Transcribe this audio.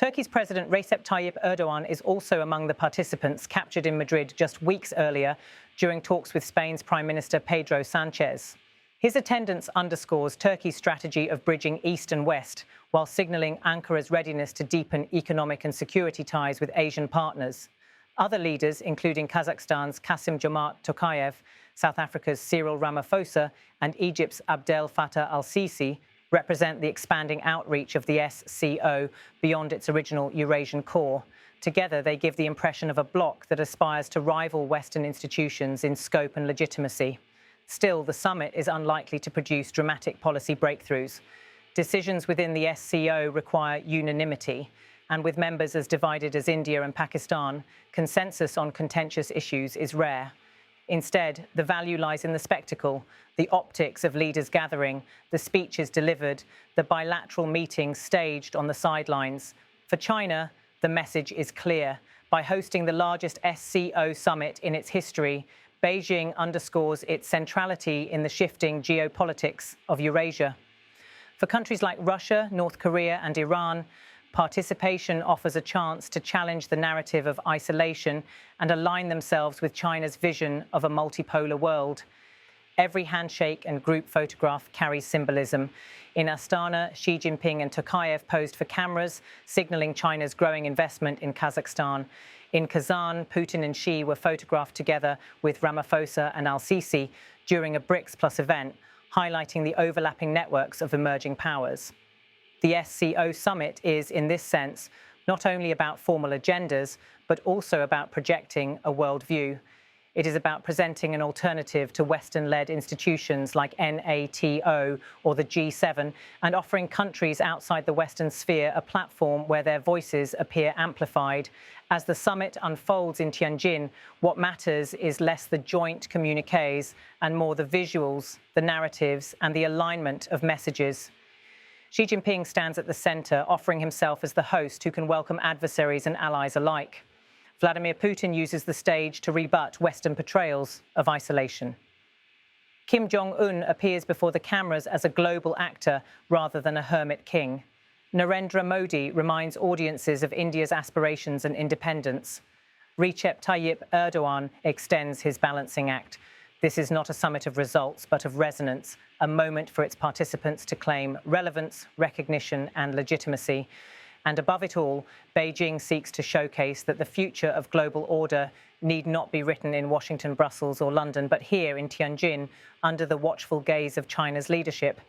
Turkey's President Recep Tayyip Erdoğan is also among the participants captured in Madrid just weeks earlier during talks with Spain's Prime Minister Pedro Sanchez. His attendance underscores Turkey's strategy of bridging East and West, while signalling Ankara's readiness to deepen economic and security ties with Asian partners. Other leaders, including Kazakhstan's Kassym-Jomart Tokayev, South Africa's Cyril Ramaphosa, and Egypt's Abdel Fattah al-Sisi, represent the expanding outreach of the SCO beyond its original Eurasian core. Together, they give the impression of a bloc that aspires to rival Western institutions in scope and legitimacy. Still, the summit is unlikely to produce dramatic policy breakthroughs. Decisions within the SCO require unanimity, and with members as divided as India and Pakistan, consensus on contentious issues is rare. Instead, the value lies in the spectacle, the optics of leaders gathering, the speeches delivered, the bilateral meetings staged on the sidelines. For China, the message is clear. By hosting the largest SCO summit in its history, Beijing underscores its centrality in the shifting geopolitics of Eurasia. For countries like Russia, North Korea, and Iran, participation offers a chance to challenge the narrative of isolation and align themselves with China's vision of a multipolar world. Every handshake and group photograph carries symbolism. In Astana, Xi Jinping and Tokayev posed for cameras, signaling China's growing investment in Kazakhstan. In Kazan, Putin and Xi were photographed together with Ramaphosa and al-Sisi during a BRICS Plus event, highlighting the overlapping networks of emerging powers. The SCO summit is, in this sense, not only about formal agendas, but also about projecting a worldview. It is about presenting an alternative to Western-led institutions like NATO or the G7 and offering countries outside the Western sphere a platform where their voices appear amplified. As the summit unfolds in Tianjin, what matters is less the joint communiques and more the visuals, the narratives, and the alignment of messages. Xi Jinping stands at the center, offering himself as the host who can welcome adversaries and allies alike. Vladimir Putin uses the stage to rebut Western portrayals of isolation. Jong Un appears before the cameras as a global actor rather than a hermit king. Narendra Modi reminds audiences of India's aspirations and independence. Recep Tayyip Erdoğan extends his balancing act. This is not a summit of results, but of resonance, a moment for its participants to claim relevance, recognition, and legitimacy. And above it all, Beijing seeks to showcase that the future of global order need not be written in Washington, Brussels, or London, but here in Tianjin, under the watchful gaze of China's leadership.